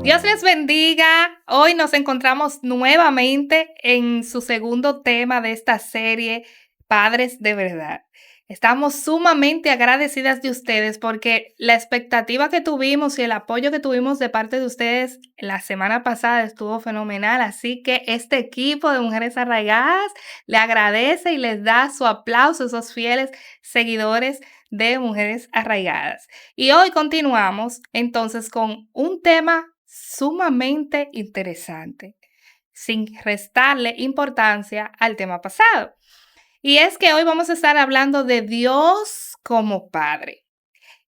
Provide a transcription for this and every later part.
Dios les bendiga. Hoy nos encontramos nuevamente en su segundo tema de esta serie, Padres de Verdad. Estamos sumamente agradecidas de ustedes porque la expectativa que tuvimos y el apoyo que tuvimos de parte de ustedes la semana pasada estuvo fenomenal. Así que este equipo de Mujeres Arraigadas le agradece y les da su aplauso a esos fieles seguidores de Mujeres Arraigadas. Y hoy continuamos entonces con un tema sumamente interesante, sin restarle importancia al tema pasado. Y es que hoy vamos a estar hablando de Dios como Padre.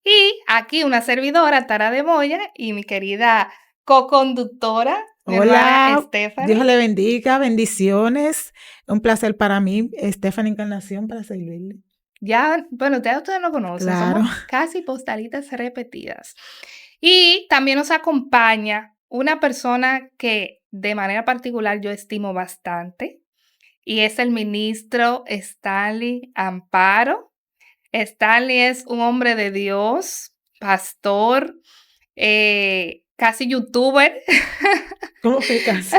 Y aquí una servidora, Tara de Moya, y mi querida co-conductora, mi hermana Stephanie. Dios le bendiga, bendiciones. Un placer para mí, Stephanie Encarnación, para servirle. Ya, bueno, ustedes no conocen, claro. Somos casi postalitas repetidas. Y también nos acompaña una persona que de manera particular yo estimo bastante, y es el ministro Stanley Amparo. Stanley es un hombre de Dios, pastor, casi youtuber. ¿Cómo que casi?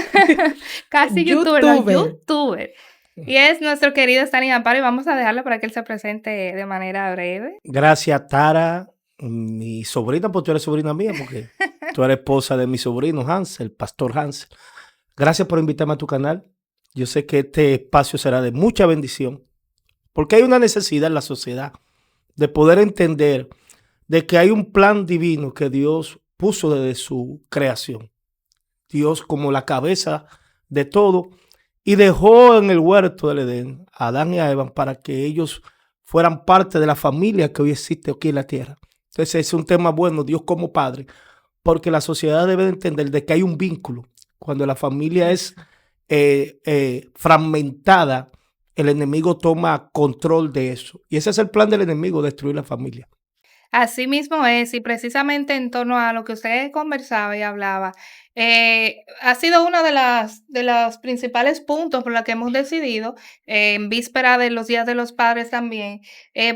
Casi youtuber. Y es nuestro querido Stanley Amparo y vamos a dejarlo para que él se presente de manera breve. Gracias, Tara, mi sobrina, pues tú eres sobrina mía, porque tú eres esposa de mi sobrino Hansel, el pastor Hansel. Gracias por invitarme a tu canal. Yo sé que este espacio será de mucha bendición, porque hay una necesidad en la sociedad de poder entender de que hay un plan divino que Dios puso desde su creación. Dios como la cabeza de todo y dejó en el huerto del Edén a Adán y a Eva para que ellos fueran parte de la familia que hoy existe aquí en la tierra. Entonces es un tema bueno, Dios como Padre, porque la sociedad debe de entender de que hay un vínculo. Cuando la familia es fragmentada, el enemigo toma control de eso. Y ese es el plan del enemigo, destruir la familia. Así mismo es, y precisamente en torno a lo que usted conversaba y hablaba, ha sido uno de los principales puntos por los que hemos decidido, en víspera de los Días de los Padres también,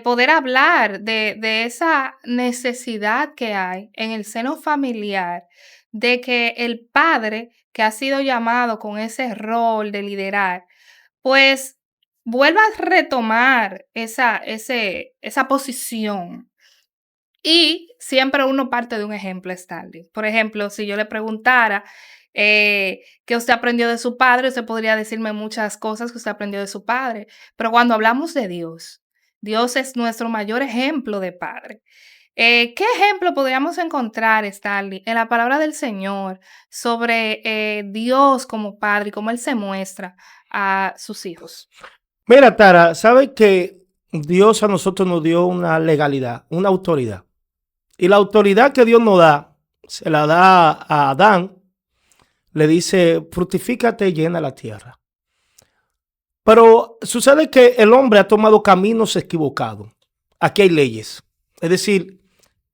poder hablar de esa necesidad que hay en el seno familiar, de que el padre que ha sido llamado con ese rol de liderar, pues vuelva a retomar esa posición. Y siempre uno parte de un ejemplo, Stanley. Por ejemplo, si yo le preguntara qué usted aprendió de su padre, usted podría decirme muchas cosas que usted aprendió de su padre. Pero cuando hablamos de Dios, Dios es nuestro mayor ejemplo de padre. ¿Qué ejemplo podríamos encontrar, Stanley, en la palabra del Señor sobre Dios como padre y cómo Él se muestra a sus hijos? Mira, Tara, ¿sabes que Dios a nosotros nos dio una legalidad, una autoridad? Y la autoridad que Dios nos da, se la da a Adán, le dice, fructifícate y llena la tierra. Pero sucede que el hombre ha tomado caminos equivocados. Aquí hay leyes. Es decir,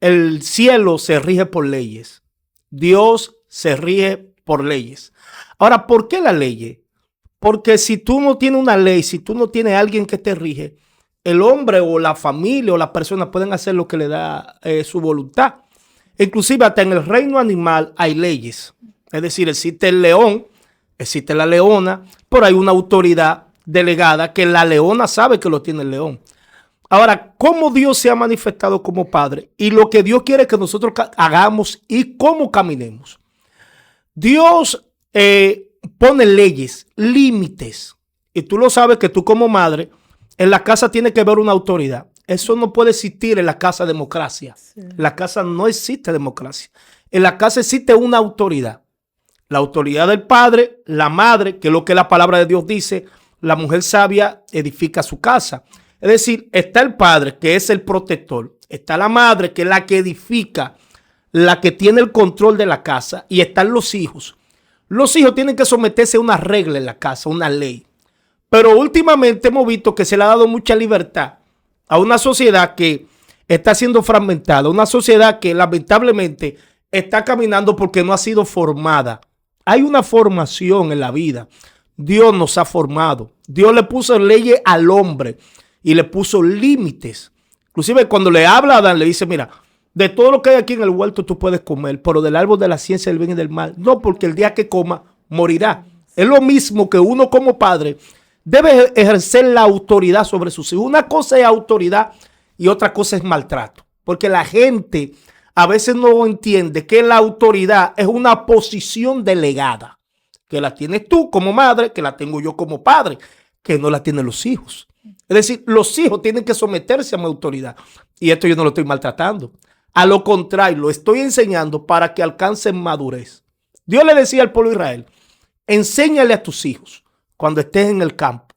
el cielo se rige por leyes. Dios se rige por leyes. Ahora, ¿por qué las leyes? Porque si tú no tienes una ley, si tú no tienes a alguien que te rige, el hombre o la familia o la persona pueden hacer lo que le da su voluntad. Inclusive hasta en el reino animal hay leyes. Es decir, existe el león, existe la leona, pero hay una autoridad delegada que la leona sabe que lo tiene el león. Ahora, ¿cómo Dios se ha manifestado como Padre? Y lo que Dios quiere que nosotros hagamos y cómo caminemos. Dios pone leyes, límites. Y tú lo sabes que tú como madre, en la casa tiene que haber una autoridad. Eso no puede existir en la casa democracia. Sí. En la casa no existe democracia. En la casa existe una autoridad. La autoridad del padre, la madre, que es lo que la palabra de Dios dice, la mujer sabia edifica su casa. Es decir, está el padre, que es el protector. Está la madre, que es la que edifica, la que tiene el control de la casa. Y están los hijos. Los hijos tienen que someterse a una regla en la casa, una ley. Pero últimamente hemos visto que se le ha dado mucha libertad a una sociedad que está siendo fragmentada, una sociedad que lamentablemente está caminando porque no ha sido formada. Hay una formación en la vida. Dios nos ha formado. Dios le puso leyes al hombre y le puso límites. Inclusive cuando le habla a Adán, le dice, mira, de todo lo que hay aquí en el huerto tú puedes comer, pero del árbol de la ciencia del bien y del mal, no, porque el día que coma, morirá. Es lo mismo que uno como padre debe ejercer la autoridad sobre sus hijos. Una cosa es autoridad y otra cosa es maltrato, porque la gente a veces no entiende que la autoridad es una posición delegada, que la tienes tú como madre, que la tengo yo como padre, que no la tienen los hijos. Es decir, los hijos tienen que someterse a mi autoridad. Y esto yo no lo estoy maltratando. A lo contrario, lo estoy enseñando para que alcancen madurez. Dios le decía al pueblo de Israel, enséñale a tus hijos cuando estés en el campo,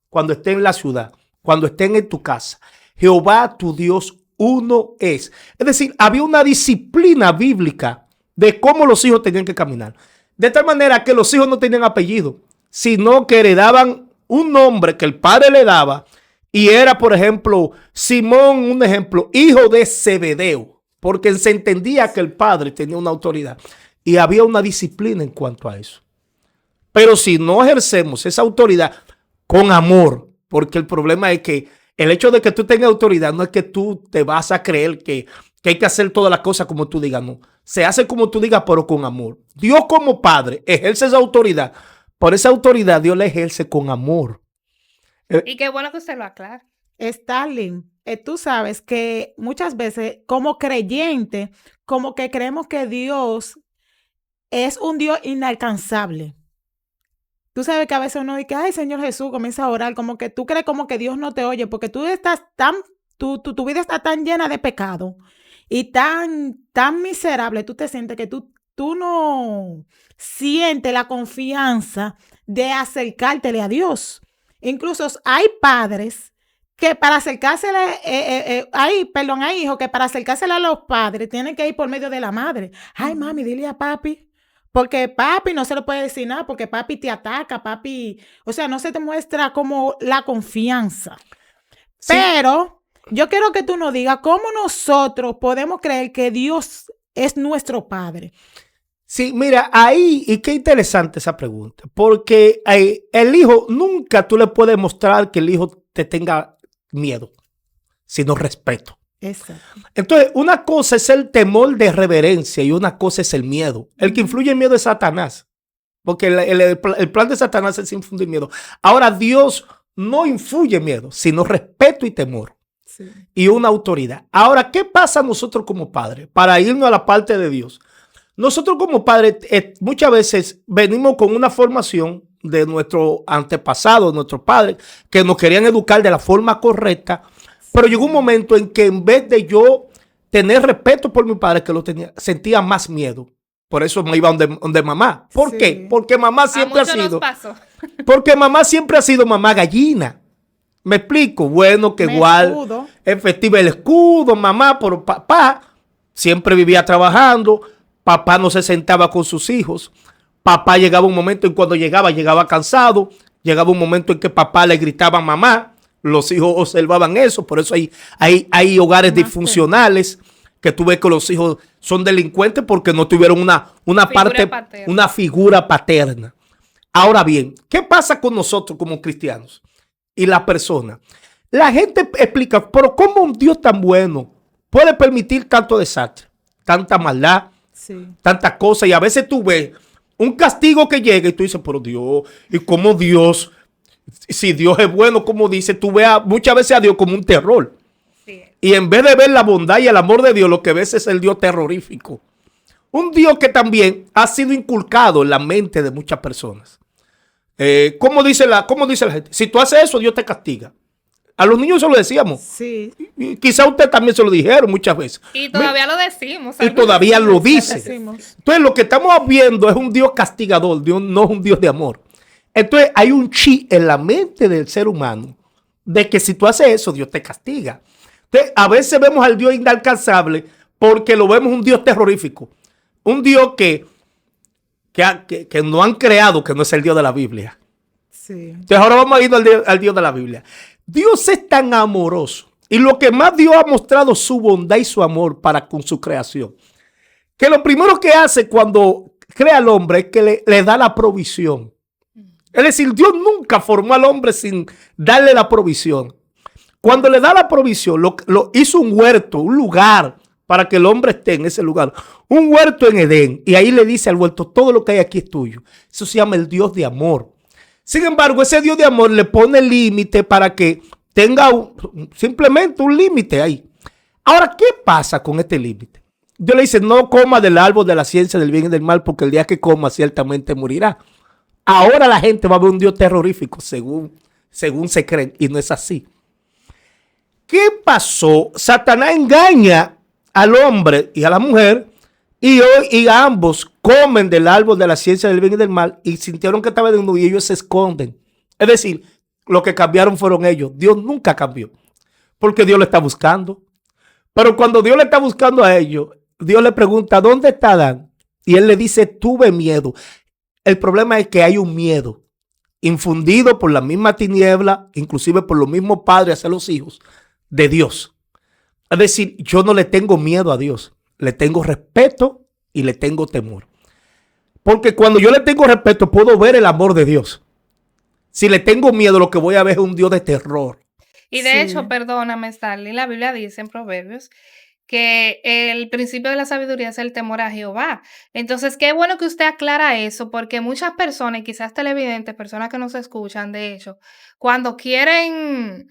cuando estés en la ciudad, cuando estén en tu casa. Jehová tu Dios uno es. Es decir, había una disciplina bíblica de cómo los hijos tenían que caminar. De tal manera que los hijos no tenían apellido, sino que heredaban un nombre que el padre le daba y era, por ejemplo, Simón, un ejemplo, hijo de Zebedeo, porque se entendía que el padre tenía una autoridad y había una disciplina en cuanto a eso. Pero si no ejercemos esa autoridad con amor, porque el problema es que el hecho de que tú tengas autoridad no es que tú te vas a creer que hay que hacer todas las cosas como tú digas, no. Se hace como tú digas, pero con amor. Dios como padre ejerce esa autoridad. Por esa autoridad Dios la ejerce con amor. Y qué bueno que usted lo aclara. Stalin, tú sabes que muchas veces como creyente, como que creemos que Dios es un Dios inalcanzable. Tú sabes que a veces uno dice, ay, Señor Jesús, comienza a orar, como que tú crees como que Dios no te oye, porque tú estás tu vida está tan llena de pecado y tan miserable, tú te sientes que tú no sientes la confianza de acercártele a Dios. Incluso hay padres que para acercársele, hay hijos que para acercársele a los padres tienen que ir por medio de la madre. Ay, mami, dile a papi. Porque papi no se le puede decir nada, porque papi te ataca, papi, o sea, no se te muestra como la confianza. Sí. Pero yo quiero que tú nos digas cómo nosotros podemos creer que Dios es nuestro Padre. Sí, mira, ahí, y qué interesante esa pregunta, porque el hijo, nunca tú le puedes mostrar que el hijo te tenga miedo, sino respeto. Exacto. Entonces, una cosa es el temor de reverencia y una cosa es el miedo. El que influye en miedo es Satanás, porque el plan de Satanás es infundir miedo. Ahora, Dios no infuye miedo, sino respeto y temor. Sí. Y una autoridad. Ahora, ¿qué pasa nosotros como padres? Para irnos a la parte de Dios. Nosotros como padres muchas veces venimos con una formación de nuestro antepasado, de nuestros padres, que nos querían educar de la forma correcta. Pero llegó un momento en que en vez de yo tener respeto por mi padre, que lo tenía, sentía más miedo. Por eso me iba donde mamá. ¿Por qué? Porque mamá siempre ha sido. Porque mamá siempre ha sido mamá gallina. ¿Me explico? Bueno, que igual escudo. Efectiva el escudo, mamá, pero papá siempre vivía trabajando. Papá no se sentaba con sus hijos. Papá llegaba un momento en cuando llegaba cansado. Llegaba un momento en que papá le gritaba a mamá. Los hijos observaban eso, por eso hay hogares disfuncionales que tú ves que los hijos son delincuentes porque no tuvieron una figura paterna. Ahora bien, ¿qué pasa con nosotros como cristianos y la persona? La gente explica, pero ¿cómo un Dios tan bueno puede permitir tanto desastre, tanta maldad, tantas cosas? Y a veces tú ves un castigo que llega y tú dices, pero Dios, ¿y cómo Dios? Si Dios es bueno, como dice, tú ves muchas veces a Dios como un terror. Sí. Y en vez de ver la bondad y el amor de Dios, lo que ves es el Dios terrorífico. Un Dios que también ha sido inculcado en la mente de muchas personas. ¿Cómo dice la gente? Si tú haces eso, Dios te castiga. A los niños se lo decíamos. Sí. Y quizá usted también se lo dijeron muchas veces. Y todavía lo decimos. Y todavía lo dice. Entonces lo que estamos viendo es un Dios castigador, Dios no es un Dios de amor. Entonces hay un chi en la mente del ser humano de que si tú haces eso, Dios te castiga. Entonces a veces vemos al Dios inalcanzable porque lo vemos un Dios terrorífico. Un Dios que no han creado, que no es el Dios de la Biblia. Sí. Entonces ahora vamos a ir al Dios de la Biblia. Dios es tan amoroso y lo que más Dios ha mostrado su bondad y su amor para con su creación, que lo primero que hace cuando crea al hombre es que le da la provisión. Es decir, Dios nunca formó al hombre sin darle la provisión. Cuando le da la provisión, lo hizo un huerto, un lugar para que el hombre esté en ese lugar. Un huerto en Edén. Y ahí le dice al huerto, todo lo que hay aquí es tuyo. Eso se llama el Dios de amor. Sin embargo, ese Dios de amor le pone límite para que tenga simplemente un límite ahí. Ahora, ¿qué pasa con este límite? Dios le dice, no coma del árbol de la ciencia del bien y del mal, porque el día que coma ciertamente morirá. Ahora la gente va a ver un Dios terrorífico, según se creen, y no es así. ¿Qué pasó? Satanás engaña al hombre y a la mujer, y ambos comen del árbol de la ciencia del bien y del mal, y sintieron que estaba desnudo y ellos se esconden. Es decir, lo que cambiaron fueron ellos. Dios nunca cambió, porque Dios lo está buscando. Pero cuando Dios le está buscando a ellos, Dios le pregunta, ¿dónde está Adán? Y él le dice, tuve miedo. El problema es que hay un miedo infundido por la misma tiniebla, inclusive por los mismos padres hacia los hijos de Dios. Es decir, yo no le tengo miedo a Dios, le tengo respeto y le tengo temor. Porque cuando yo le tengo respeto, puedo ver el amor de Dios. Si le tengo miedo, lo que voy a ver es un Dios de terror. Y de hecho, perdóname, Stanley, la Biblia dice en Proverbios que el principio de la sabiduría es el temor a Jehová. Entonces, qué bueno que usted aclara eso, porque muchas personas, y quizás televidentes, personas que nos escuchan, de hecho, cuando quieren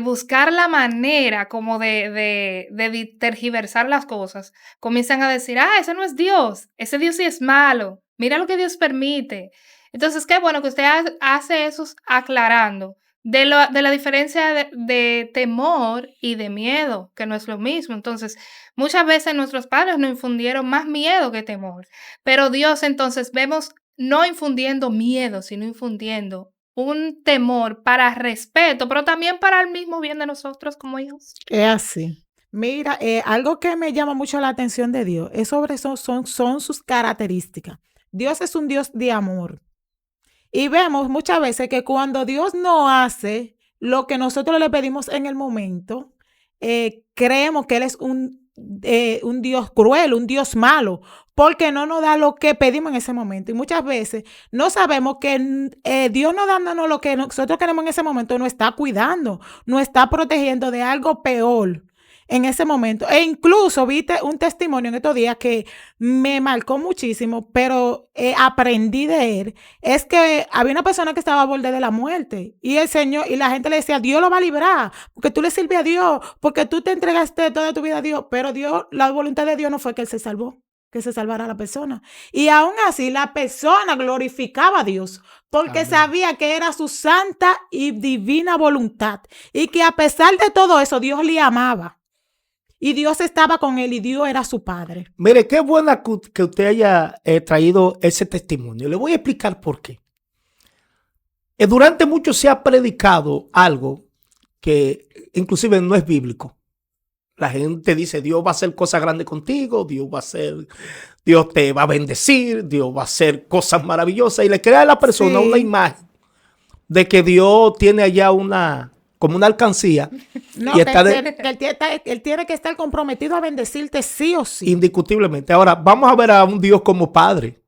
buscar la manera como de tergiversar las cosas, comienzan a decir, ese no es Dios, ese Dios sí es malo, mira lo que Dios permite. Entonces, qué bueno que usted hace eso aclarando de la diferencia de temor y de miedo, que no es lo mismo. Entonces, muchas veces nuestros padres nos infundieron más miedo que temor, pero Dios entonces vemos no infundiendo miedo, sino infundiendo un temor para respeto, pero también para el mismo bien de nosotros como hijos. Es así. Mira, algo que me llama mucho la atención de Dios es sobre eso, son sus características. Dios es un Dios de amor. Y vemos muchas veces que cuando Dios no hace lo que nosotros le pedimos en el momento, creemos que Él es un Dios cruel, un Dios malo, porque no nos da lo que pedimos en ese momento. Y muchas veces no sabemos que Dios no dándonos lo que nosotros queremos en ese momento, nos está cuidando, nos está protegiendo de algo peor en ese momento. E incluso viste un testimonio en estos días que me marcó muchísimo, pero aprendí de él. Es que había una persona que estaba a borde de la muerte y el Señor, y la gente le decía, Dios lo va a librar, porque tú le sirves a Dios, porque tú te entregaste toda tu vida a Dios. Pero Dios, la voluntad de Dios no fue que Él se salvó, que se salvara la persona. Y aún así la persona glorificaba a Dios porque Amén. Sabía que era su santa y divina voluntad y que a pesar de todo eso Dios le amaba. Y Dios estaba con él y Dios era su padre. Mire, qué buena que usted haya traído ese testimonio. Le voy a explicar por qué. Durante mucho se ha predicado algo que inclusive no es bíblico. La gente dice, Dios va a hacer cosas grandes contigo, Dios te va a bendecir, Dios va a hacer cosas maravillosas. Y le crea a la persona una imagen de que Dios tiene allá como una alcancía. No, y él tiene que estar comprometido a bendecirte sí o sí. Indiscutiblemente. Ahora, vamos a ver a un Dios como padre.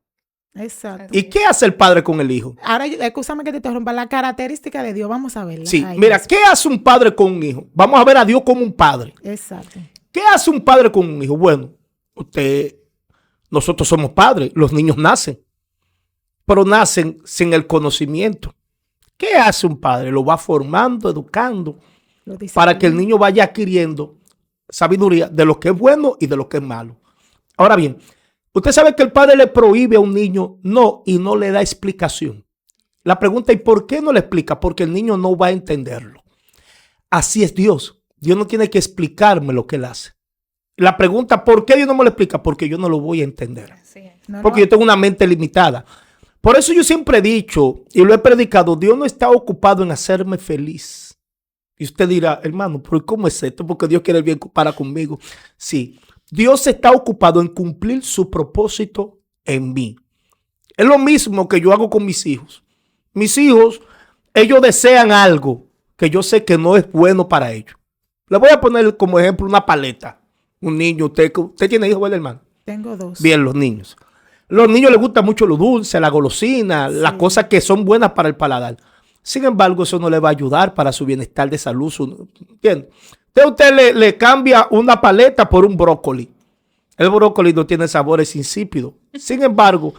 Exacto. ¿Y qué hace el padre con el hijo? Ahora, escúchame que te interrumpa, la característica de Dios, vamos a verla. Sí, mira, ¿qué hace un padre con un hijo? Vamos a ver a Dios como un padre. Exacto. ¿Qué hace un padre con un hijo? Bueno, nosotros somos padres, los niños nacen, pero nacen sin el conocimiento. ¿Qué hace un padre? Lo va formando, educando, para que el niño vaya adquiriendo sabiduría de lo que es bueno y de lo que es malo. Ahora bien, usted sabe que el padre le prohíbe a un niño y no le da explicación. La pregunta es, ¿por qué no le explica? Porque el niño no va a entenderlo. Así es Dios. Dios no tiene que explicarme lo que Él hace. La pregunta, ¿por qué Dios no me lo explica? Porque yo no lo voy a entender. Porque yo tengo una mente limitada. Por eso yo siempre he dicho y lo he predicado, Dios no está ocupado en hacerme feliz. Y usted dirá, hermano, ¿pero cómo es esto? Porque Dios quiere el bien para conmigo. Sí, Dios está ocupado en cumplir su propósito en mí. Es lo mismo que yo hago con mis hijos. Mis hijos, ellos desean algo que yo sé que no es bueno para ellos. Le voy a poner como ejemplo una paleta. Un niño, usted tiene hijos, ¿verdad, hermano? Tengo 2. Bien, los niños. Los niños les gusta mucho lo dulce, la golosina, las cosas que son buenas para el paladar. Sin embargo, eso no le va a ayudar para su bienestar de salud. ¿Entiendes? Usted le cambia una paleta por un brócoli. El brócoli no tiene sabores insípidos. Sin embargo,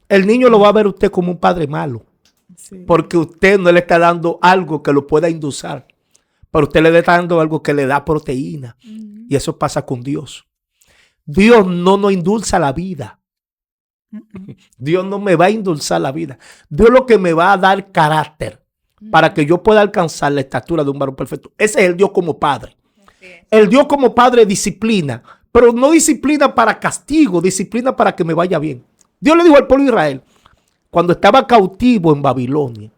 el niño lo va a ver usted como un padre malo. Sí. Porque usted no le está dando algo que lo pueda endulzar. Pero usted le está dando algo que le da proteína. Y eso pasa con Dios. Dios no nos endulza la vida. Dios no me va a endulzar la vida. Dios lo que me va a dar carácter para que yo pueda alcanzar la estatura de un varón perfecto. Ese es el Dios como padre. El Dios como padre disciplina, pero no disciplina para castigo, disciplina para que me vaya bien. Dios le dijo al pueblo de Israel, cuando estaba cautivo en Babilonia,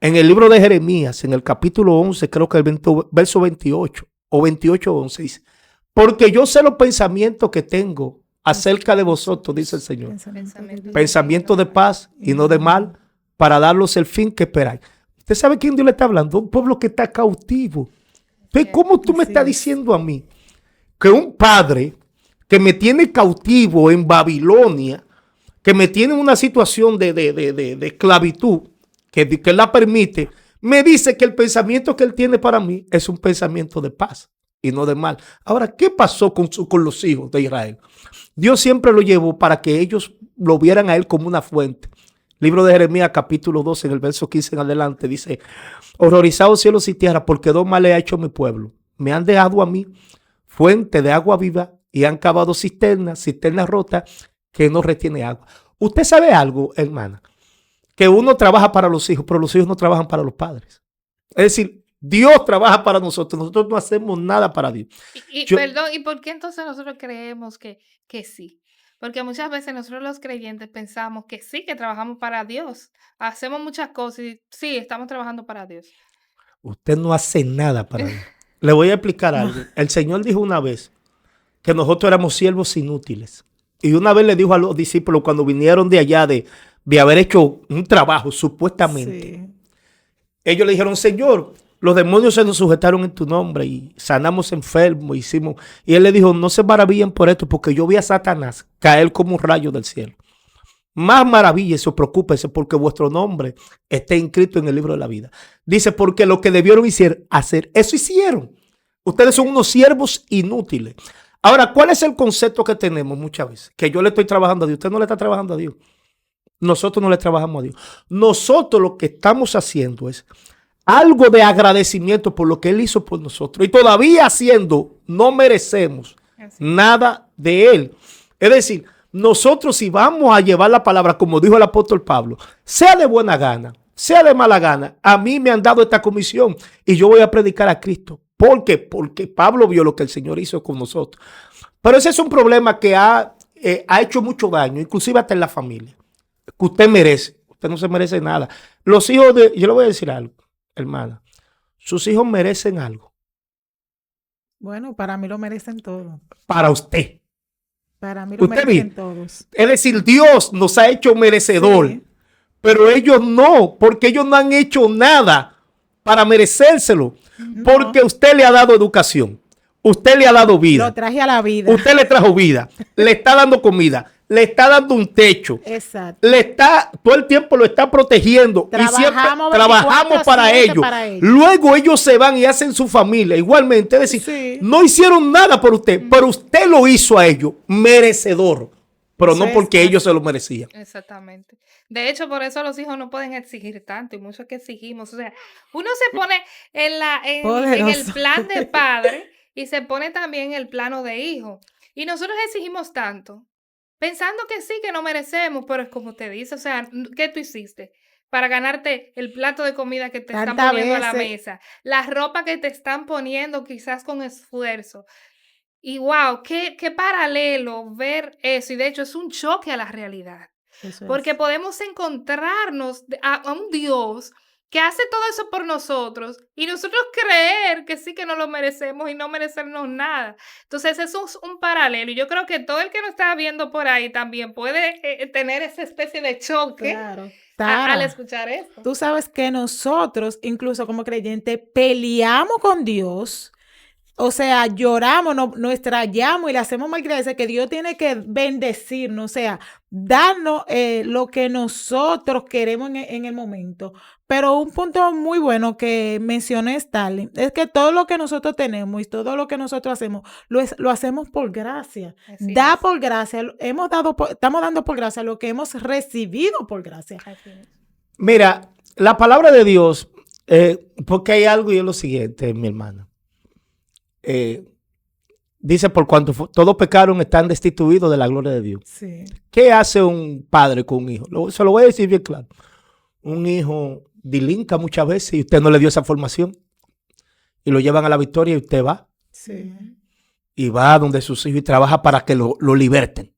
en el libro de Jeremías, en el capítulo 11, creo que el verso 28 o 28:11 dice, porque yo sé los pensamientos que tengo acerca de vosotros, dice el Señor. Pensamientos de paz y no de mal, para darlos el fin que esperáis. ¿Usted sabe quién Dios le está hablando? Un pueblo que está cautivo. Entonces, ¿cómo tú me estás diciendo a mí que un padre que me tiene cautivo en Babilonia, que me tiene en una situación de esclavitud, que la permite, me dice que el pensamiento que él tiene para mí es un pensamiento de paz y no de mal? Ahora, ¿qué pasó con los hijos de Israel? Dios siempre lo llevó para que ellos lo vieran a él como una fuente. Libro de Jeremías, capítulo 12, en el verso 15 en adelante, dice, horrorizados cielos y tierra, porque dos males ha hecho mi pueblo. Me han dejado a mí fuente de agua viva y han cavado cisternas rotas que no retiene agua. Usted sabe algo, hermana, que uno trabaja para los hijos, pero los hijos no trabajan para los padres. Es decir, Dios trabaja para nosotros no hacemos nada para Dios. Perdón, ¿y por qué entonces nosotros creemos que sí? Porque muchas veces nosotros los creyentes pensamos que sí, que trabajamos para Dios. Hacemos muchas cosas y sí, estamos trabajando para Dios. Usted no hace nada para Dios. Le voy a explicar algo. El Señor dijo una vez que nosotros éramos siervos inútiles. Y una vez le dijo a los discípulos cuando vinieron de allá de haber hecho un trabajo, supuestamente. Sí. Ellos le dijeron, Señor, los demonios se nos sujetaron en tu nombre y sanamos enfermos, hicimos. Y él le dijo, no se maravillen por esto, porque yo vi a Satanás caer como un rayo del cielo. Más maravíllese o preocúpese porque vuestro nombre esté inscrito en el libro de la vida. Dice, porque lo que debieron hacer, eso hicieron. Ustedes son unos siervos inútiles. Ahora, ¿cuál es el concepto que tenemos muchas veces? Que yo le estoy trabajando a Dios. Usted no le está trabajando a Dios. Nosotros no le trabajamos a Dios. Nosotros lo que estamos haciendo es algo de agradecimiento por lo que Él hizo por nosotros. Y todavía haciendo, no merecemos nada de Él. Es decir, nosotros si vamos a llevar la palabra, como dijo el apóstol Pablo, sea de buena gana, sea de mala gana, a mí me han dado esta comisión y yo voy a predicar a Cristo. ¿Por qué? Porque Pablo vio lo que el Señor hizo con nosotros. Pero ese es un problema que ha hecho mucho daño, inclusive hasta en la familia. Que usted merece. Usted no se merece nada. Los hijos yo le voy a decir algo, hermana. Sus hijos merecen algo. Bueno, para mí lo merecen todo. Para usted. Para mí lo merecen todos. Es decir, Dios nos ha hecho merecedor. Sí. Pero ellos no, porque ellos no han hecho nada para merecérselo. No. Porque usted le ha dado educación. Usted le ha dado vida. Lo traje a la vida. Usted le trajo vida. Le está dando comida. Le está dando un techo. Exacto. Todo el tiempo lo está protegiendo. Trabajamos para ellos. Luego ellos se van y hacen su familia. Igualmente, es decir, sí, no hicieron nada por usted, pero usted lo hizo a ellos merecedor. Pero no porque ellos se lo merecían. Exactamente. De hecho, por eso los hijos no pueden exigir tanto y mucho que exigimos. O sea, uno se pone en el plan de padre y se pone también en el plano de hijo. Y nosotros exigimos tanto, pensando que sí, que no merecemos, pero es como te dice, o sea, ¿qué tú hiciste? Para ganarte el plato de comida que te están poniendo a la mesa, la ropa que te están poniendo quizás con esfuerzo. Y wow, qué paralelo ver eso. Y de hecho es un choque a la realidad. Porque podemos encontrarnos a un Dios que hace todo eso por nosotros y nosotros creer que sí que no lo merecemos y no merecernos nada. Entonces eso es un paralelo y yo creo que todo el que nos está viendo por ahí también puede tener esa especie de choque al escuchar esto. Tú sabes que nosotros, incluso como creyentes, peleamos con Dios. o sea, lloramos, nos estrellamos y le hacemos malgracia, que Dios tiene que bendecirnos, o sea, darnos lo que nosotros queremos en el momento. Pero un punto muy bueno que mencioné, Stalin, es que todo lo que nosotros tenemos y todo lo que nosotros hacemos, lo hacemos por gracia. Así Da es. por gracia, estamos dando por gracia lo que hemos recibido por gracia. Así es. Mira, la palabra de Dios, porque hay algo y es lo siguiente, mi hermana. Dice, por cuanto todos pecaron, están destituidos de la gloria de Dios. Sí. ¿Qué hace un padre con un hijo? Se lo voy a decir bien claro. Un hijo delinca muchas veces y usted no le dio esa formación y lo llevan a la victoria y usted va Sí. y va donde sus hijos y trabaja para que lo liberten.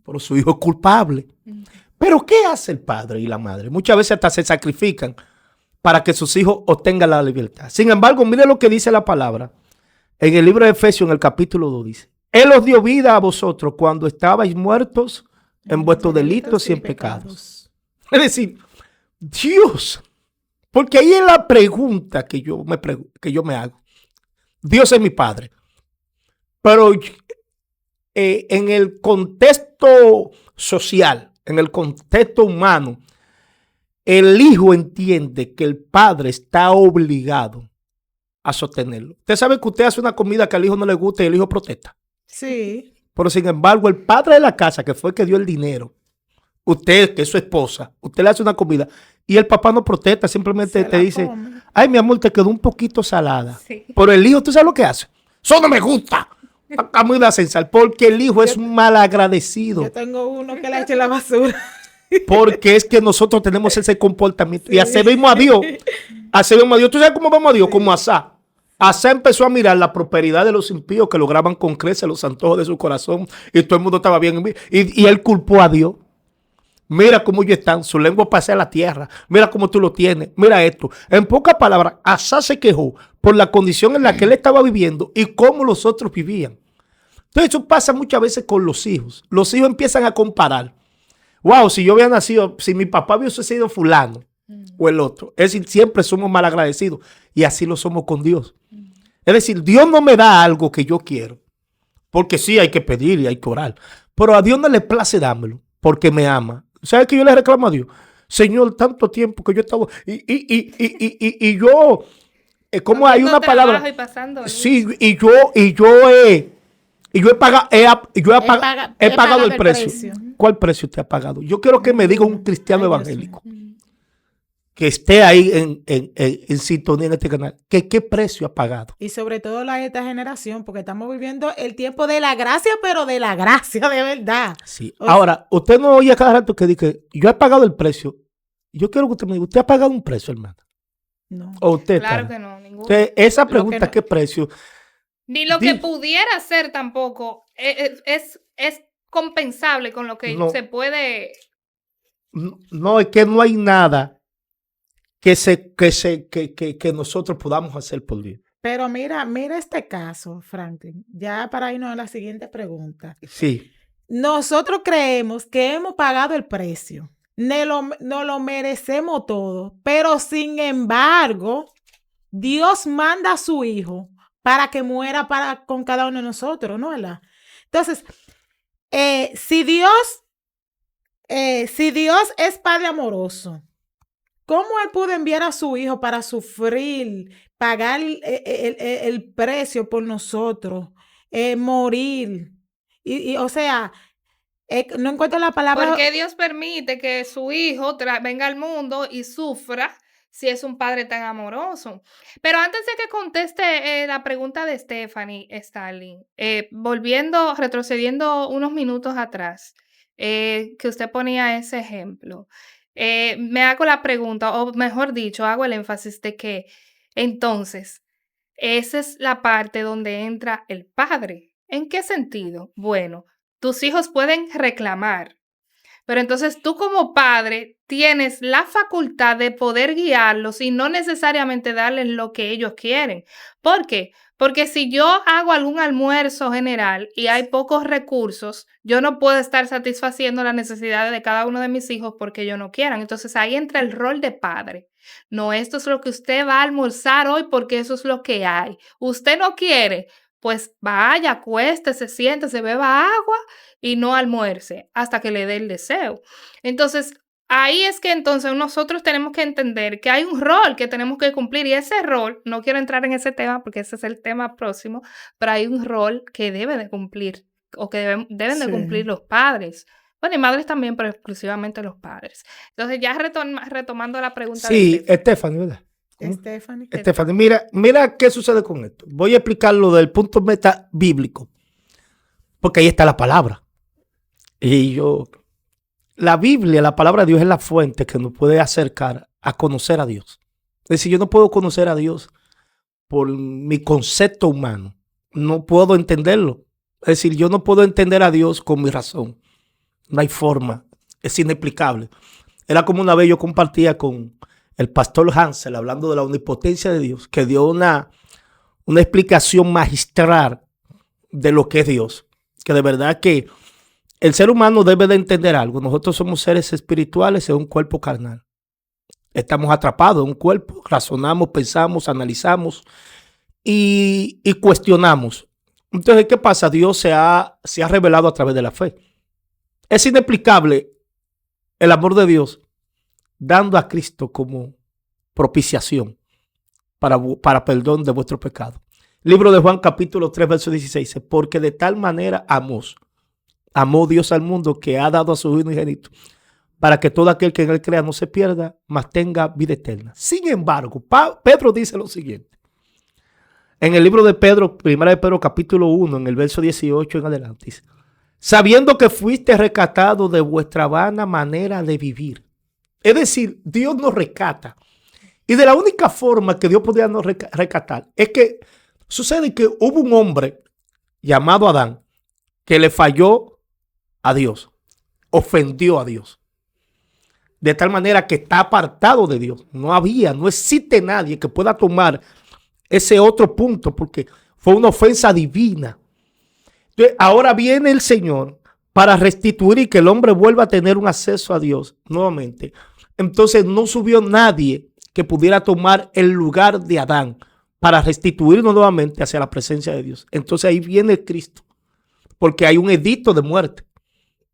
Pero su hijo es culpable. Pero ¿qué hace el padre y la madre? Muchas veces hasta se sacrifican para que sus hijos obtengan la libertad. Sin embargo, mire lo que dice la palabra. En el libro de Efesios, en el capítulo 2, dice: Él os dio vida a vosotros cuando estabais muertos en vuestros delitos y en pecados. Es decir, Dios, porque ahí es la pregunta que yo me hago. Dios es mi padre. Pero en el contexto social, en el contexto humano, el hijo entiende que el padre está obligado a sostenerlo. Usted sabe que usted hace una comida que al hijo no le gusta y el hijo protesta. Sí. Pero sin embargo, el padre de la casa, que fue el que dio el dinero, usted, que es su esposa, usted le hace una comida y el papá no protesta, simplemente Se te la dice: come. ay, mi amor, te quedó un poquito salada. Sí. Pero el hijo, ¿tú sabes lo que hace? Eso no me gusta. La comida sin sal, porque el hijo es un malagradecido. Yo tengo uno que le eche la basura. Porque es que nosotros tenemos ese comportamiento. Sí. Y así vemos a Dios. Así vemos a Dios. ¿Tú sabes cómo vemos a Dios? Como Asá. Asá empezó a mirar la prosperidad de los impíos que lograban con creces los antojos de su corazón. Y todo el mundo estaba bien. Y él culpó a Dios. Mira cómo ellos están. Su lengua pasea la tierra. Mira cómo tú lo tienes. Mira esto. En pocas palabras, Asá se quejó por la condición en la que él estaba viviendo y cómo los otros vivían. Entonces eso pasa muchas veces con los hijos. Los hijos empiezan a comparar. Wow, si yo hubiera nacido, si mi papá hubiese sido fulano o el otro. Es decir, siempre somos mal agradecidos y así lo somos con Dios. Es decir, Dios no me da algo que yo quiero, porque sí hay que pedir y hay que orar. Pero a Dios no le place dármelo porque me ama. ¿Sabes qué yo le reclamo a Dios? Señor, tanto tiempo que yo estaba... Y yo... ¿Cómo hay una palabra? Y pasando, Sí, y yo he pagado el precio. ¿Cuál precio usted ha pagado? Yo quiero que me diga un cristiano evangélico que esté ahí en sintonía en este canal, que qué precio ha pagado. Y sobre todo esta generación, porque estamos viviendo el tiempo de la gracia, pero de la gracia de verdad. Sí. Ahora, usted no oye a cada rato que dice: yo he pagado el precio. Yo quiero que usted me diga: ¿usted ha pagado un precio, hermano? No. ¿O usted Claro está? que no, ninguno. Usted, esa pregunta, no- ¿qué precio? Ni lo que pudiera ser tampoco es compensable con lo que No. se puede. No, es que no hay nada que nosotros podamos hacer por Dios. Pero mira este caso, Franklin, ya para irnos a la siguiente pregunta. Sí. Nosotros creemos que hemos pagado el precio, no lo merecemos todo, pero sin embargo, Dios manda a su hijo para que muera con cada uno de nosotros, ¿no? ¿Verdad? Entonces, si Dios es Padre amoroso, ¿cómo Él pudo enviar a su hijo para sufrir, pagar el precio por nosotros, morir? O sea, no encuentro la palabra. ¿Por qué Dios permite que su hijo venga al mundo y sufra si es un padre tan amoroso? Pero antes de que conteste la pregunta de Stephanie, Stalin, retrocediendo unos minutos atrás, que usted ponía ese ejemplo, me hago la pregunta, o mejor dicho, hago el énfasis de que entonces esa es la parte donde entra el padre. ¿En qué sentido? Bueno, tus hijos pueden reclamar, pero entonces tú como padre tienes la facultad de poder guiarlos y no necesariamente darles lo que ellos quieren. ¿Por qué? Porque si yo hago algún almuerzo general y hay pocos recursos, yo no puedo estar satisfaciendo las necesidades de cada uno de mis hijos porque ellos no quieran. Entonces ahí entra el rol de padre. No, esto es lo que usted va a almorzar hoy porque eso es lo que hay. Usted no quiere, pues vaya, acuéstese, siéntese, beba agua y no almuerce hasta que le dé el deseo. Entonces, ahí es que entonces nosotros tenemos que entender que hay un rol que tenemos que cumplir y ese rol, no quiero entrar en ese tema porque ese es el tema próximo, pero hay un rol que debe de cumplir o que deben de cumplir Sí. los padres. Bueno, y madres también, pero exclusivamente los padres. Entonces, ya retomando la pregunta de Sí, Stephanie. Stephanie, ¿verdad? ¿Cómo? Stephanie. Stephanie, mira qué sucede con esto. Voy a explicarlo del punto de vista bíblico, porque ahí está la palabra. La Biblia, la palabra de Dios es la fuente que nos puede acercar a conocer a Dios. Es decir, yo no puedo conocer a Dios por mi concepto humano. No puedo entenderlo. Es decir, yo no puedo entender a Dios con mi razón. No hay forma. Es inexplicable. Era como una vez yo compartía con el pastor Hansel hablando de la omnipotencia de Dios, que dio una explicación magistral de lo que es Dios. Que de verdad que el ser humano debe de entender algo. Nosotros somos seres espirituales en un cuerpo carnal. Estamos atrapados en un cuerpo. Razonamos, pensamos, analizamos y cuestionamos. Entonces, ¿qué pasa? Dios se ha revelado a través de la fe. Es inexplicable el amor de Dios dando a Cristo como propiciación para perdón de vuestro pecado. Libro de Juan capítulo 3 verso 16 dice, porque de tal manera amó Dios al mundo que ha dado a su Hijo unigénito para que todo aquel que en él crea no se pierda, mas tenga vida eterna. Sin embargo, Pedro dice lo siguiente. En el libro de Pedro, 1 de Pedro capítulo 1, en el verso 18 en adelante, dice, sabiendo que fuiste rescatado de vuestra vana manera de vivir. Es decir, Dios nos rescata. Y de la única forma que Dios podía nos rescatar es que sucede que hubo un hombre llamado Adán que le falló a Dios, ofendió a Dios. De tal manera que está apartado de Dios. No existe nadie que pueda tomar ese otro punto porque fue una ofensa divina. Entonces, ahora viene el Señor para restituir y que el hombre vuelva a tener un acceso a Dios nuevamente. Entonces no subió nadie que pudiera tomar el lugar de Adán para restituirnos nuevamente hacia la presencia de Dios. Entonces ahí viene Cristo, porque hay un edicto de muerte.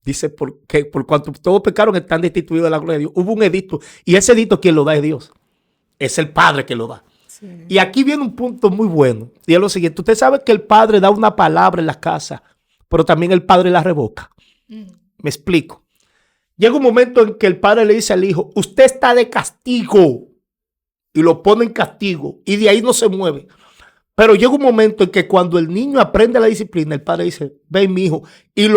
Dice, porque por cuanto todos pecaron están destituidos de la gloria de Dios. Hubo un edicto y ese edicto quien lo da es Dios. Es el Padre que lo da. Sí. Y aquí viene un punto muy bueno. Y es lo siguiente. Usted sabe que el Padre da una palabra en la casa, pero también el Padre la revoca. Me explico. Llega un momento en que el Padre le dice al Hijo, usted está de castigo. Y lo pone en castigo. Y de ahí no se mueve. Pero llega un momento en que cuando el niño aprende la disciplina, el Padre dice, ven mi hijo. Y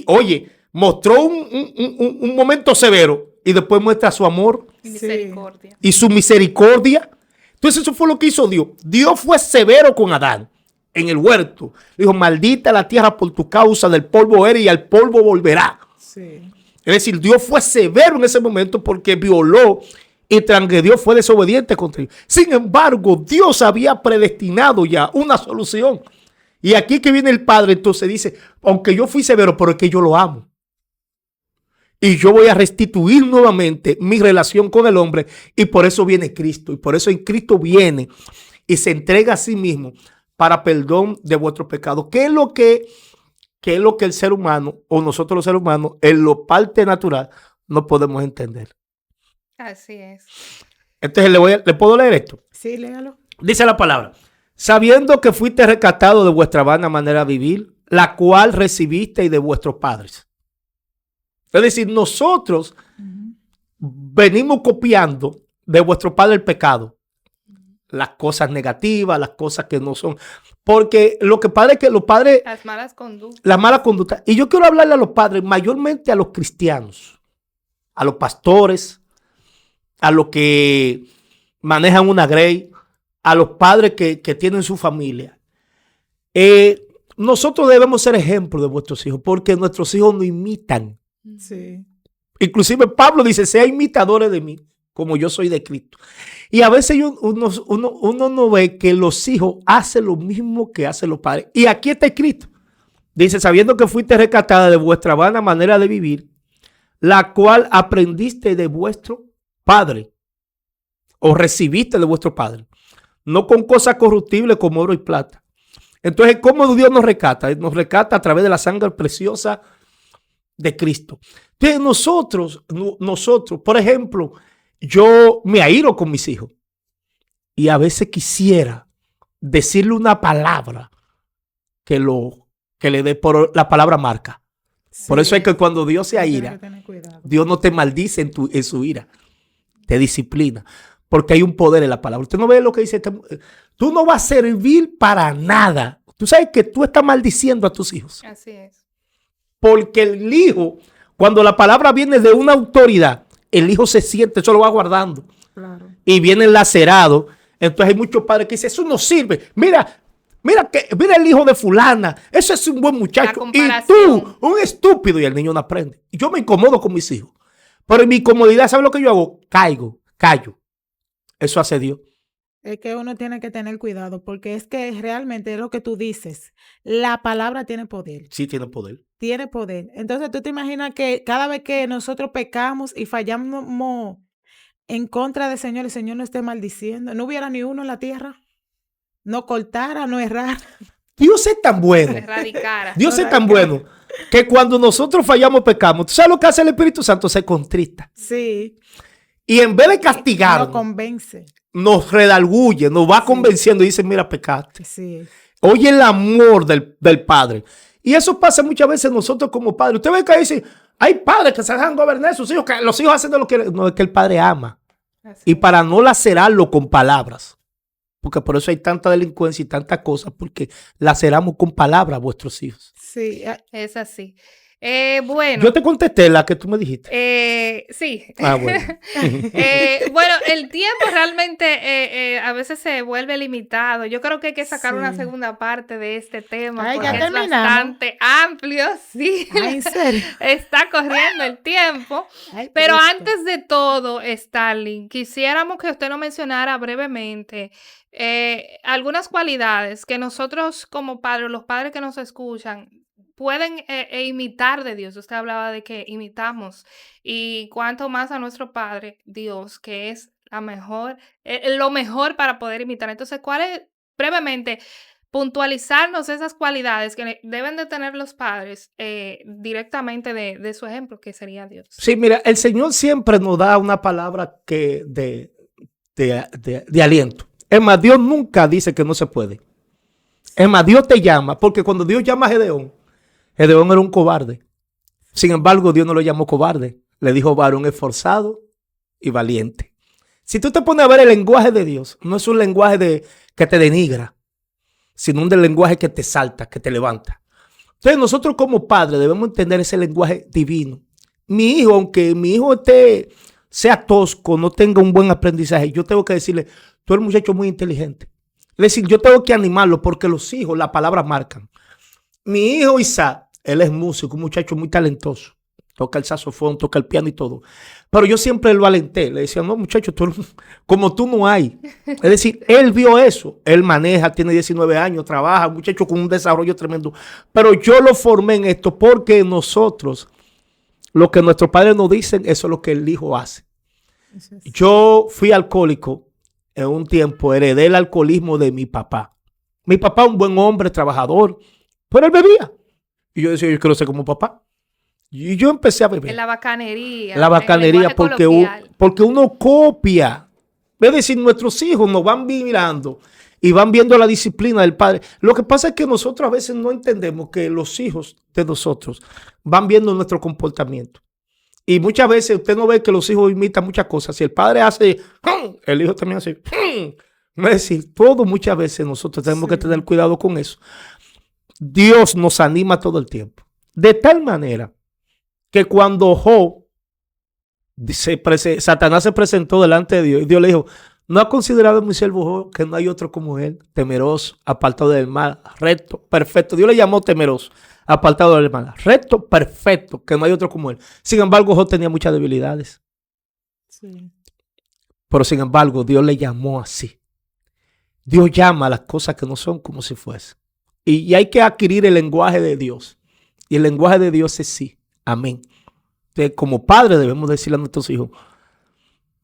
oye, mostró un momento severo y después muestra su amor misericordia. Y su misericordia. Entonces eso fue lo que hizo Dios. Dios fue severo con Adán en el huerto. Dijo, maldita la tierra por tu causa, del polvo eres y al polvo volverá. Sí. Es decir, Dios fue severo en ese momento porque violó y transgredió, fue desobediente contra Dios. Sin embargo, Dios había predestinado ya una solución. Y aquí que viene el Padre, entonces dice, aunque yo fui severo, pero es que yo lo amo. Y yo voy a restituir nuevamente mi relación con el hombre. Y por eso viene Cristo. Y por eso en Cristo viene y se entrega a sí mismo para perdón de vuestros pecados. ¿Qué es lo que el ser humano o nosotros los seres humanos en lo parte natural no podemos entender? Así es. Entonces, ¿le puedo leer esto? Sí, léalo. Dice la palabra. Sabiendo que fuiste rescatado de vuestra vana manera de vivir, la cual recibisteis de vuestros padres. Es decir, nosotros venimos copiando de vuestro padre el pecado. Las cosas negativas, las cosas que no son. Porque lo que pasa es que los padres... Las malas conductas. Las malas conductas. Y yo quiero hablarle a los padres, mayormente a los cristianos, a los pastores, a los que manejan una grey, a los padres que tienen su familia. Nosotros debemos ser ejemplos de vuestros hijos, porque nuestros hijos nos imitan. Sí. Inclusive Pablo dice, sean imitadores de mí, como yo soy de Cristo. Y a veces uno no ve que los hijos hacen lo mismo que hacen los padres. Y aquí está escrito. Dice, sabiendo que fuiste rescatada de vuestra vana manera de vivir, la cual aprendiste de vuestro Padre. o recibiste de vuestro Padre, no con cosas corruptibles como oro y plata. Entonces, ¿cómo Dios nos rescata? Nos rescata a través de la sangre preciosa de Cristo. Entonces, nosotros, por ejemplo, yo me airo con mis hijos y a veces quisiera decirle una palabra que le dé por la palabra marca. Sí. Por eso es que cuando Dios se Tienes aira, que tener cuidado. Dios no te maldice en su ira, te disciplina, porque hay un poder en la palabra. Usted no ve lo que dice, tú no vas a servir para nada. Tú sabes que tú estás maldiciendo a tus hijos. Así es. Porque el hijo, cuando la palabra viene de una autoridad, el hijo se siente, eso lo va guardando. Claro. Y viene lacerado. Entonces hay muchos padres que dicen, eso no sirve. Mira el hijo de fulana, ese es un buen muchacho. Y tú, un estúpido, y el niño no aprende. Y yo me incomodo con mis hijos. Pero en mi comodidad, ¿sabes lo que yo hago? Callo. Eso hace Dios. Es que uno tiene que tener cuidado porque es que realmente es lo que tú dices. La palabra tiene poder. Sí tiene poder. Tiene poder. Entonces tú te imaginas que cada vez que nosotros pecamos y fallamos en contra del Señor, el Señor no esté maldiciendo. No hubiera ni uno en la tierra. No cortara, no errara. Dios es tan bueno. Erradicara. Dios es tan bueno que cuando nosotros fallamos, pecamos. ¿Tú sabes lo que hace el Espíritu Santo? Se contrista. Sí. Y en vez de castigarnos, Nos convence. nos redarguye, nos va convenciendo y dice, mira, pecaste. Sí. Oye el amor del Padre. Y eso pasa muchas veces nosotros como padres. Usted ve que dice, hay padres que se dejan gobernar a sus hijos, que los hijos hacen de lo que no, es que el padre ama. Así Y para no lacerarlo con palabras, porque por eso hay tanta delincuencia y tantas cosas, porque laceramos con palabras a vuestros hijos. Sí. es así. Bueno. Yo te contesté la que tú me dijiste. Sí. Ah, bueno. Bueno, el tiempo realmente a veces se vuelve limitado. Yo creo que hay que sacar una Sí. segunda parte de este tema Ay, porque ya es terminamos. bastante amplio, sí. Ay, ¿en serio? Está corriendo el tiempo. Ay, Pero Cristo. antes de todo, Starling, quisiéramos que usted nos mencionara brevemente algunas cualidades que nosotros como padres, los padres que nos escuchan, pueden imitar de Dios. Usted hablaba de que imitamos y cuánto más a nuestro Padre Dios, que es lo mejor para poder imitar. Entonces, brevemente, puntualizarnos esas cualidades que deben de tener los padres directamente de su ejemplo, que sería Dios. Sí, mira, el Señor siempre nos da una palabra de aliento. Es más, Dios nunca dice que no se puede. Es más, Dios te llama, porque cuando Dios llama a Gedeón era un cobarde. Sin embargo, Dios no lo llamó cobarde. Le dijo varón esforzado y valiente. Si tú te pones a ver el lenguaje de Dios, no es un lenguaje que te denigra, sino un lenguaje que te salta, que te levanta. Entonces nosotros como padres debemos entender ese lenguaje divino. Mi hijo, aunque mi hijo sea tosco, no tenga un buen aprendizaje, yo tengo que decirle, tú eres un muchacho muy inteligente. Es decir, yo tengo que animarlo porque los hijos, las palabras marcan. Mi hijo Isaac, él es músico, un muchacho muy talentoso. Toca el saxofón, toca el piano y todo. Pero yo siempre lo alenté. Le decía, no, muchacho, como tú no hay. Es decir, él vio eso. Él maneja, tiene 19 años, trabaja, un muchacho con un desarrollo tremendo. Pero yo lo formé en esto porque nosotros, lo que nuestros padres nos dicen, eso es lo que el hijo hace. Yo fui alcohólico en un tiempo, heredé el alcoholismo de mi papá. Mi papá, un buen hombre, trabajador, pero él bebía. Y yo decía, yo quiero ser como papá. Y yo empecé a beber. En la bacanería. La bacanería porque uno copia. Es decir, nuestros hijos nos van mirando y van viendo la disciplina del padre. Lo que pasa es que nosotros a veces no entendemos que los hijos de nosotros van viendo nuestro comportamiento. Y muchas veces usted no ve que los hijos imitan muchas cosas. Si el padre hace, el hijo también hace. Es decir, todo muchas veces nosotros tenemos que tener cuidado con eso. Dios nos anima todo el tiempo. De tal manera que cuando Satanás se presentó delante de Dios y Dios le dijo, ¿no ha considerado mi siervo Job que no hay otro como él? Temeroso, apartado del mal, recto, perfecto. Dios le llamó temeroso, apartado del mal, recto, perfecto, que no hay otro como él. Sin embargo, Job tenía muchas debilidades. Sí. Pero sin embargo, Dios le llamó así. Dios llama a las cosas que no son como si fuesen. Y hay que adquirir el lenguaje de Dios. Y el lenguaje de Dios es sí. Amén. Entonces, como padres debemos decirle a nuestros hijos,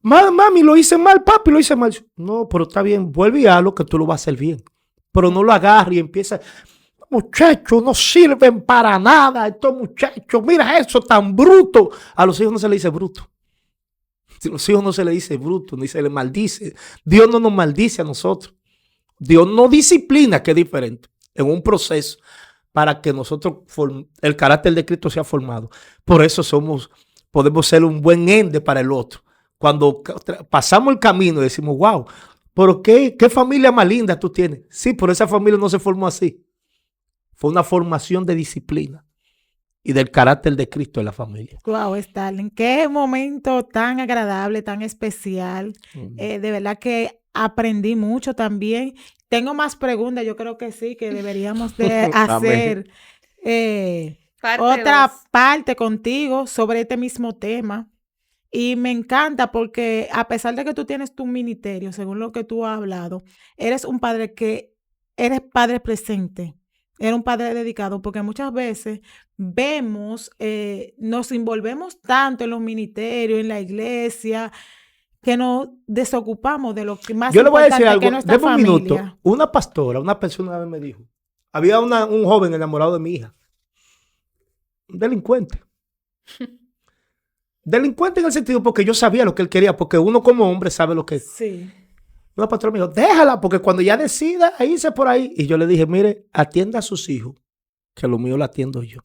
Mami, lo hice mal, papi, lo hice mal. No, pero está bien, vuelve y hazlo que tú lo vas a hacer bien. Pero no lo agarres y empieza. Muchachos no sirven para nada. Estos muchachos, mira eso tan bruto. A los hijos no se le dice bruto. A los hijos no se le dice bruto, ni se le maldice. Dios no nos maldice a nosotros. Dios nos disciplina, que es diferente, en un proceso para que nosotros, el carácter de Cristo sea formado. Por eso podemos ser un buen ende para el otro. Cuando pasamos el camino y decimos, wow, pero qué familia más linda tú tienes. Sí, pero esa familia no se formó así. Fue una formación de disciplina y del carácter de Cristo en la familia. Wow, Starling, qué momento tan agradable, tan especial. De verdad que aprendí mucho también. Tengo más preguntas, yo creo que sí, que deberíamos de hacer otra parte contigo sobre este mismo tema. Y me encanta porque a pesar de que tú tienes tu ministerio, según lo que tú has hablado, eres un padre eres padre presente. Era un padre dedicado, porque muchas veces vemos, nos envolvemos tanto en los ministerios, en la iglesia, que nos desocupamos de lo que más yo le voy a decir importante algo, que nuestra familia. Un minuto. Una pastora, una persona una vez me dijo, había un joven enamorado de mi hija, un delincuente. Delincuente en el sentido porque yo sabía lo que él quería, porque uno como hombre sabe lo que... Sí. Una pastora me dijo, déjala, porque cuando ya decida irse por ahí. Y yo le dije, mire, atienda a sus hijos, que lo mío lo atiendo yo.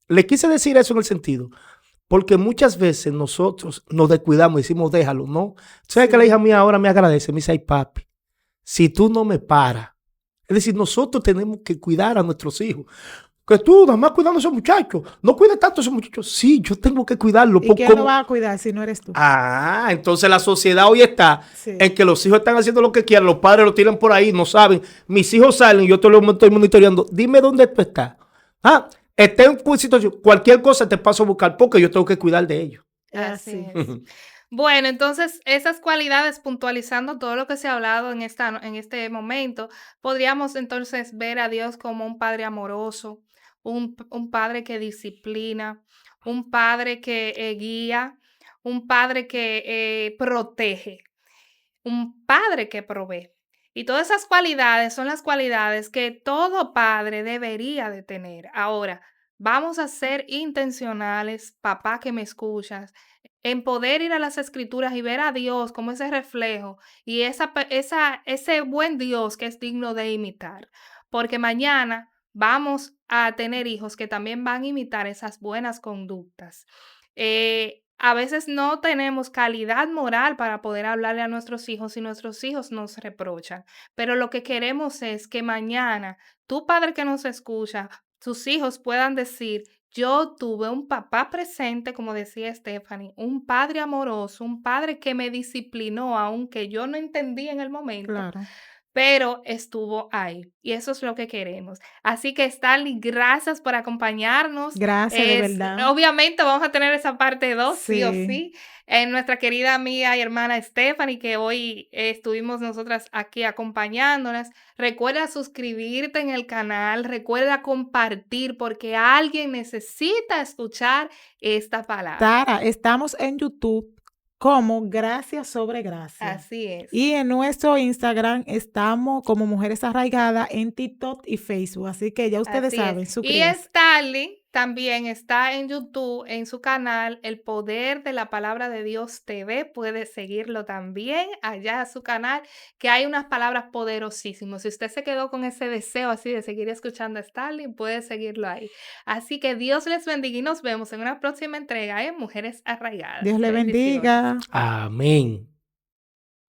Le quise decir eso en el sentido, porque muchas veces nosotros nos descuidamos y decimos, déjalo, ¿no? ¿Sabes que la hija mía ahora me agradece? Me dice, ay, papi, si tú no me paras. Es decir, nosotros tenemos que cuidar a nuestros hijos. Que tú nada más cuidando a esos muchachos. No cuides tanto a esos muchachos. Sí, yo tengo que cuidarlo. ¿Y quién lo va a cuidar si no eres tú? Ah, entonces la sociedad hoy está en que los hijos están haciendo lo que quieran, los padres lo tiran por ahí, no saben. Mis hijos salen y yo te lo estoy monitoreando. Dime dónde tú estás. Esté en una situación, cualquier cosa te paso a buscar porque yo tengo que cuidar de ellos. Así es. Bueno, entonces esas cualidades, puntualizando todo lo que se ha hablado en este momento, podríamos entonces ver a Dios como un padre amoroso, un padre que disciplina, un padre que guía, un padre que protege, un padre que provee. Y todas esas cualidades son las cualidades que todo padre debería de tener. Ahora, vamos a ser intencionales, papá que me escuchas, en poder ir a las escrituras y ver a Dios como ese reflejo y ese buen Dios que es digno de imitar. Porque mañana vamos a tener hijos que también van a imitar esas buenas conductas. A veces no tenemos calidad moral para poder hablarle a nuestros hijos y nuestros hijos nos reprochan. Pero lo que queremos es que mañana, tu padre que nos escucha, tus hijos puedan decir, yo tuve un papá presente, como decía Stephanie, un padre amoroso, un padre que me disciplinó, aunque yo no entendía en el momento. Claro. Pero estuvo ahí y eso es lo que queremos. Así que Starling, gracias por acompañarnos. Gracias, de verdad. Obviamente vamos a tener esa parte 2, sí o sí. Nuestra querida amiga y hermana Stephanie, que hoy estuvimos nosotras aquí acompañándonos. Recuerda suscribirte en el canal, recuerda compartir porque alguien necesita escuchar esta palabra. Tara, estamos en YouTube como Gracia sobre Gracia. Así es. Y en nuestro Instagram estamos como Mujeres Arraigadas en TikTok y Facebook. Así que ya ustedes saben, suscríbanse. Y Starling también está en YouTube, en su canal, El Poder de la Palabra de Dios TV. Puedes seguirlo también allá a su canal, que hay unas palabras poderosísimas. Si usted se quedó con ese deseo así de seguir escuchando a Starling, puede seguirlo ahí. Así que Dios les bendiga y nos vemos en una próxima entrega en Mujeres Arraigadas. Dios le bendiga. Amén.